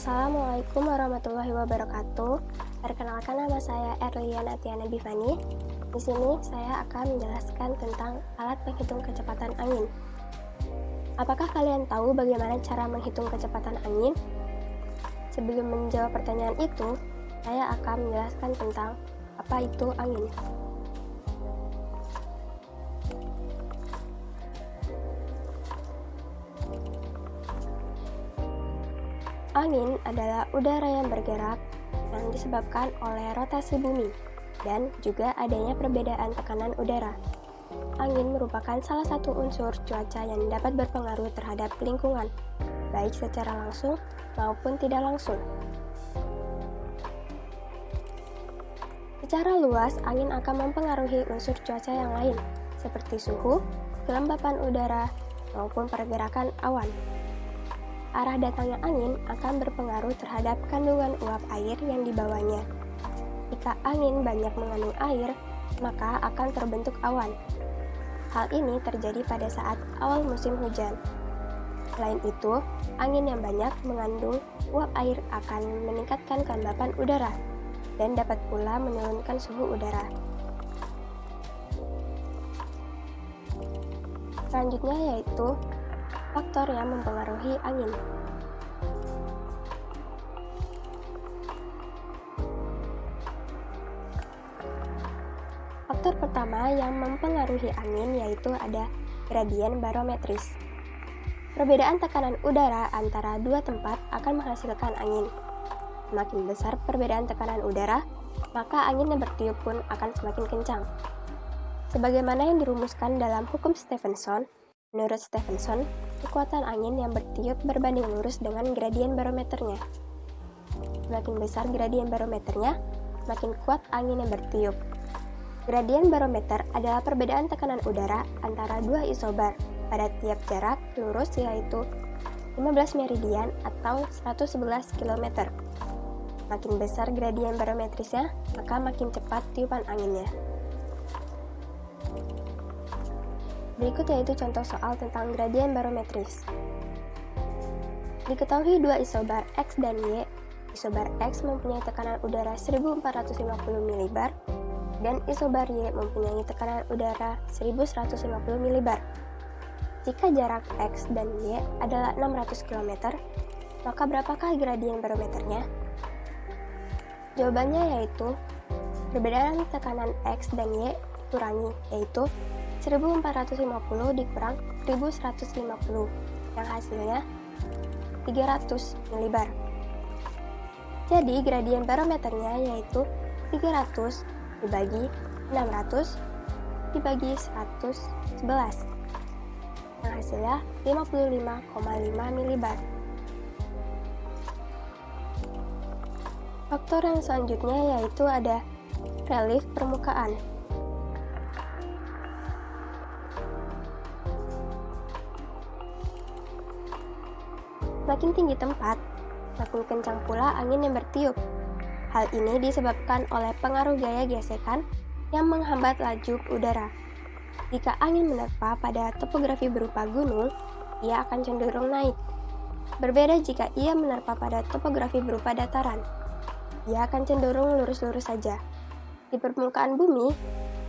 Assalamualaikum warahmatullahi wabarakatuh. Perkenalkan, nama saya Erlian Atiana Bivani. Di sini saya akan menjelaskan tentang alat penghitung kecepatan angin. Apakah kalian tahu bagaimana cara menghitung kecepatan angin? Sebelum menjawab pertanyaan itu, saya akan menjelaskan tentang apa itu angin. Angin adalah udara yang bergerak yang disebabkan oleh rotasi bumi dan juga adanya perbedaan tekanan udara. Angin merupakan salah satu unsur cuaca yang dapat berpengaruh terhadap lingkungan, baik secara langsung maupun tidak langsung. Secara luas, angin akan mempengaruhi unsur cuaca yang lain, seperti suhu, kelembapan udara, maupun pergerakan awan. Arah datangnya angin akan berpengaruh terhadap kandungan uap air yang dibawanya. Jika angin banyak mengandung air, maka akan terbentuk awan. Hal ini terjadi pada saat awal musim hujan. Selain itu, angin yang banyak mengandung uap air akan meningkatkan kelembapan udara dan dapat pula menurunkan suhu udara. Selanjutnya yaitu faktor yang mempengaruhi angin. Faktor pertama yang mempengaruhi angin yaitu ada gradien barometris. Perbedaan tekanan udara antara dua tempat akan menghasilkan angin. Semakin besar perbedaan tekanan udara, maka angin yang bertiup pun akan semakin kencang. Sebagaimana yang dirumuskan dalam hukum Stephenson, menurut Stephenson, kekuatan angin yang bertiup berbanding lurus dengan gradien barometernya. Semakin besar gradien barometernya, semakin kuat angin yang bertiup. Gradien barometer adalah perbedaan tekanan udara antara dua isobar pada tiap jarak lurus yaitu 15 meridian atau 111 km. Makin besar gradien barometrisnya, maka makin cepat tiupan anginnya. Berikut yaitu contoh soal tentang gradien barometris. Diketahui dua isobar X dan Y. Isobar X mempunyai tekanan udara 1450 mB dan isobar Y mempunyai tekanan udara 1150 mB. Jika jarak X dan Y adalah 600 km, maka berapakah gradien barometernya? Jawabannya yaitu perbedaan tekanan X dan Y dikurangi, yaitu 1450 dikurang 1150, yang hasilnya 300 mB. Jadi gradien barometernya yaitu 300 dibagi 600 dibagi 111, yang hasilnya 55,5 mB. Faktor yang selanjutnya yaitu ada relief permukaan. Semakin tinggi tempat, makin kencang pula angin yang bertiup. Hal ini disebabkan oleh pengaruh gaya gesekan yang menghambat laju udara. Jika angin menerpa pada topografi berupa gunung, ia akan cenderung naik. Berbeda jika ia menerpa pada topografi berupa dataran, ia akan cenderung lurus-lurus saja. Di permukaan bumi,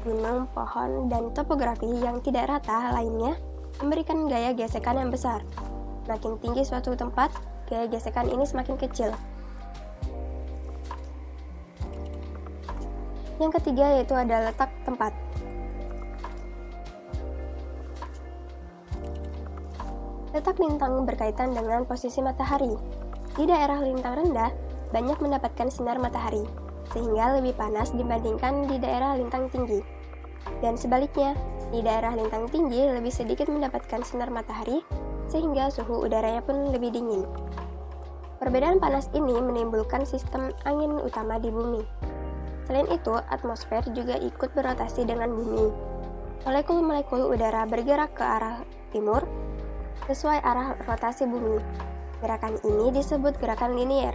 gunung, pohon, dan topografi yang tidak rata lainnya memberikan gaya gesekan yang besar. Semakin tinggi suatu tempat, gaya gesekan ini semakin kecil. Yang ketiga yaitu ada letak tempat. Letak lintang berkaitan dengan posisi matahari. Di daerah lintang rendah, banyak mendapatkan sinar matahari, sehingga lebih panas dibandingkan di daerah lintang tinggi. Dan sebaliknya, di daerah lintang tinggi lebih sedikit mendapatkan sinar matahari, sehingga suhu udaranya pun lebih dingin. Perbedaan panas ini menimbulkan sistem angin utama di bumi. Selain itu, atmosfer juga ikut berotasi dengan bumi. Molekul-molekul udara bergerak ke arah timur sesuai arah rotasi bumi. Gerakan ini disebut gerakan linier.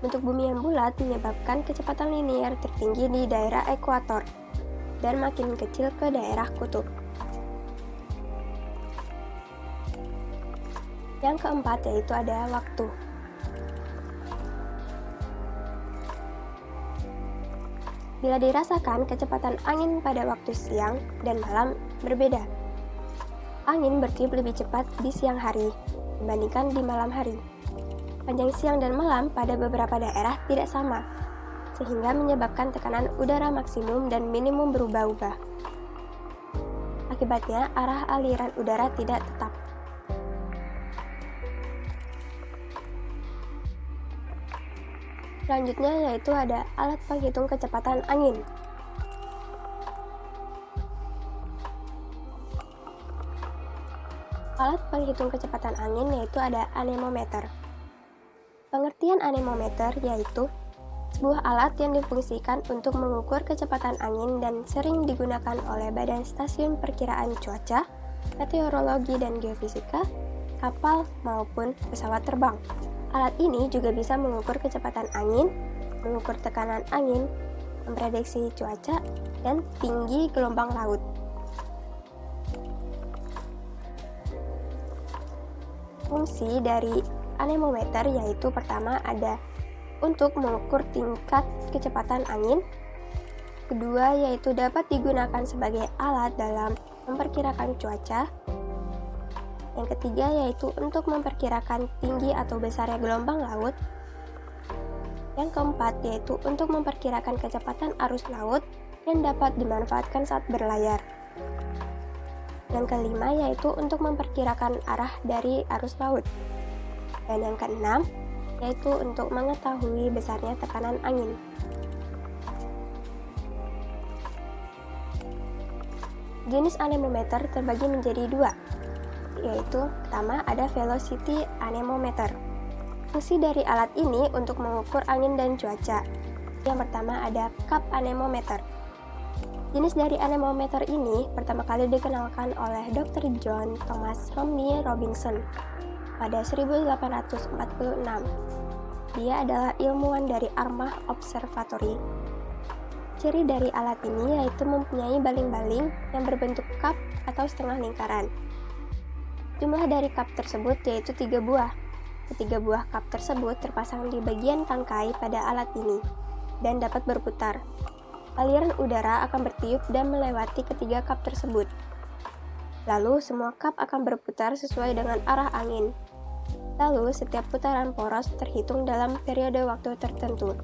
Bentuk bumi yang bulat menyebabkan kecepatan linier tertinggi di daerah ekuator dan makin kecil ke daerah kutub. Yang keempat yaitu ada waktu. Bila dirasakan, kecepatan angin pada waktu siang dan malam berbeda. Angin bertiup lebih cepat di siang hari dibandingkan di malam hari. Panjang siang dan malam pada beberapa daerah tidak sama, sehingga menyebabkan tekanan udara maksimum dan minimum berubah-ubah. Akibatnya, arah aliran udara tidak tetap. Selanjutnya yaitu ada alat penghitung kecepatan angin. Alat penghitung kecepatan angin yaitu ada anemometer. Pengertian anemometer yaitu sebuah alat yang difungsikan untuk mengukur kecepatan angin dan sering digunakan oleh Badan Stasiun Perkiraan Cuaca, Meteorologi dan Geofisika, kapal maupun pesawat terbang. Alat ini juga bisa mengukur kecepatan angin, mengukur tekanan angin, memprediksi cuaca, dan tinggi gelombang laut. Fungsi dari anemometer yaitu pertama ada untuk mengukur tingkat kecepatan angin, kedua yaitu dapat digunakan sebagai alat dalam memperkirakan cuaca, yang ketiga yaitu untuk memperkirakan tinggi atau besarnya gelombang laut, yang keempat yaitu untuk memperkirakan kecepatan arus laut yang dapat dimanfaatkan saat berlayar, yang kelima yaitu untuk memperkirakan arah dari arus laut, dan yang keenam yaitu untuk mengetahui besarnya tekanan angin. Jenis anemometer terbagi menjadi dua, yaitu pertama ada velocity anemometer. Fungsi dari alat ini untuk mengukur angin dan cuaca. Yang pertama ada cup anemometer. Jenis dari anemometer ini pertama kali dikenalkan oleh Dr. John Thomas Romney Robinson pada 1846. Dia adalah ilmuwan dari Armagh Observatory. Ciri dari alat ini yaitu mempunyai baling-baling yang berbentuk cup atau setengah lingkaran. Jumlah dari cup tersebut yaitu 3 buah. Ketiga buah cup tersebut terpasang di bagian tangkai pada alat ini dan dapat berputar. Aliran udara akan bertiup dan melewati ketiga cup tersebut. Lalu semua cup akan berputar sesuai dengan arah angin. Lalu setiap putaran poros terhitung dalam periode waktu tertentu.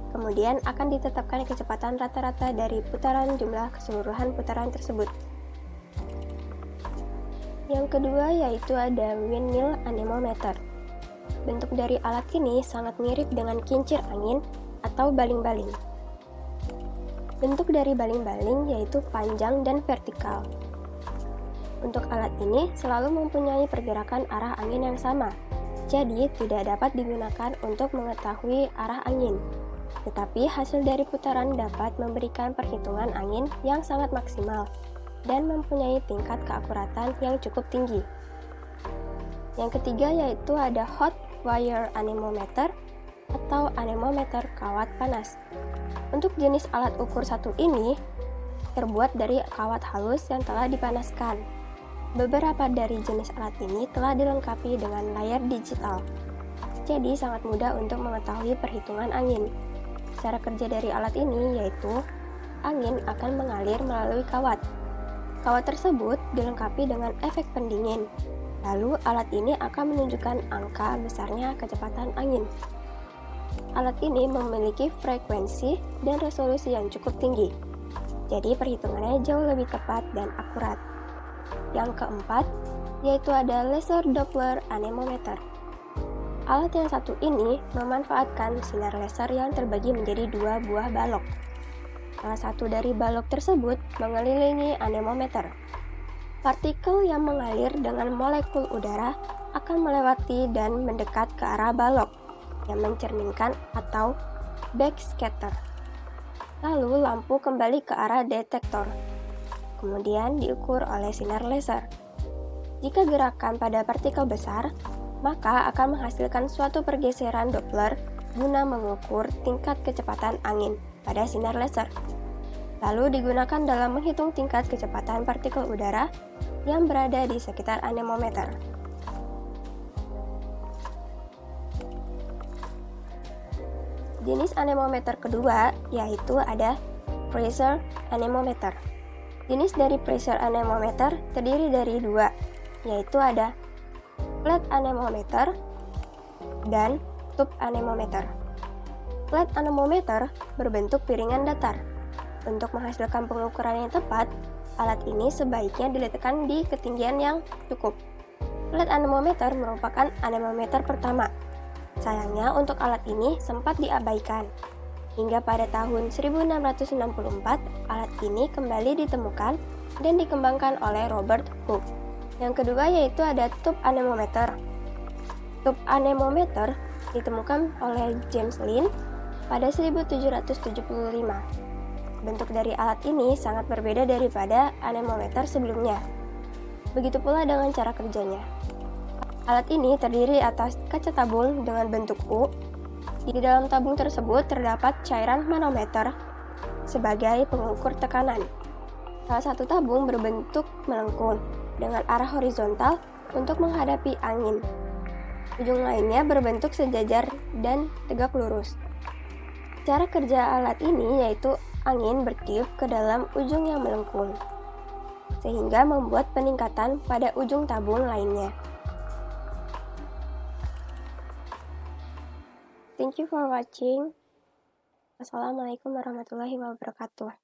Kemudian akan ditetapkan kecepatan rata-rata dari putaran jumlah keseluruhan putaran tersebut. Yang kedua yaitu ada windmill anemometer. Bentuk dari alat ini sangat mirip dengan kincir angin atau baling-baling. Bentuk dari baling-baling yaitu panjang dan vertikal. Untuk alat ini selalu mempunyai pergerakan arah angin yang sama, jadi tidak dapat digunakan untuk mengetahui arah angin. Tetapi hasil dari putaran dapat memberikan perhitungan angin yang sangat maksimal dan mempunyai tingkat keakuratan yang cukup tinggi. Yang ketiga yaitu ada hot wire anemometer atau anemometer kawat panas. Untuk jenis alat ukur satu ini terbuat dari kawat halus yang telah dipanaskan. Beberapa dari jenis alat ini telah dilengkapi dengan layar digital, jadi sangat mudah untuk mengetahui perhitungan angin. Cara kerja dari alat ini yaitu angin akan mengalir melalui kawat. Kawat tersebut dilengkapi dengan efek pendingin. Lalu alat ini akan menunjukkan angka besarnya kecepatan angin. Alat ini memiliki frekuensi dan resolusi yang cukup tinggi. Jadi perhitungannya jauh lebih tepat dan akurat. Yang keempat yaitu ada laser Doppler anemometer. Alat yang satu ini memanfaatkan sinar laser yang terbagi menjadi 2 buah balok. Salah satu dari balok tersebut mengelilingi anemometer. Partikel yang mengalir dengan molekul udara akan melewati dan mendekat ke arah balok yang mencerminkan atau backscatter. Lalu lampu kembali ke arah detektor. Kemudian diukur oleh sinar laser. Jika gerakan pada partikel besar, maka akan menghasilkan suatu pergeseran Doppler guna mengukur tingkat kecepatan angin pada sinar laser. Lalu digunakan dalam menghitung tingkat kecepatan partikel udara yang berada di sekitar anemometer. Jenis anemometer kedua yaitu ada pressure anemometer. Jenis dari pressure anemometer terdiri dari dua, yaitu ada flat anemometer dan tube anemometer. Flat anemometer berbentuk piringan datar. Untuk menghasilkan pengukuran yang tepat, alat ini sebaiknya diletakkan di ketinggian yang cukup. Flat anemometer merupakan anemometer pertama. Sayangnya untuk alat ini sempat diabaikan. Hingga pada tahun 1664, alat ini kembali ditemukan dan dikembangkan oleh Robert Hooke. Yang kedua yaitu ada tube anemometer. Tube anemometer ditemukan oleh James Lind pada 1775. Bentuk dari alat ini sangat berbeda daripada anemometer sebelumnya. Begitu pula dengan cara kerjanya. Alat ini terdiri atas kaca tabung dengan bentuk U. Di dalam tabung tersebut terdapat cairan manometer sebagai pengukur tekanan. Salah satu tabung berbentuk melengkung dengan arah horizontal untuk menghadapi angin. Ujung lainnya berbentuk sejajar dan tegak lurus. Cara kerja alat ini yaitu angin bertiup ke dalam ujung yang melengkung, sehingga membuat peningkatan pada ujung tabung lainnya. Thank you for watching. Wassalamualaikum warahmatullahi wabarakatuh.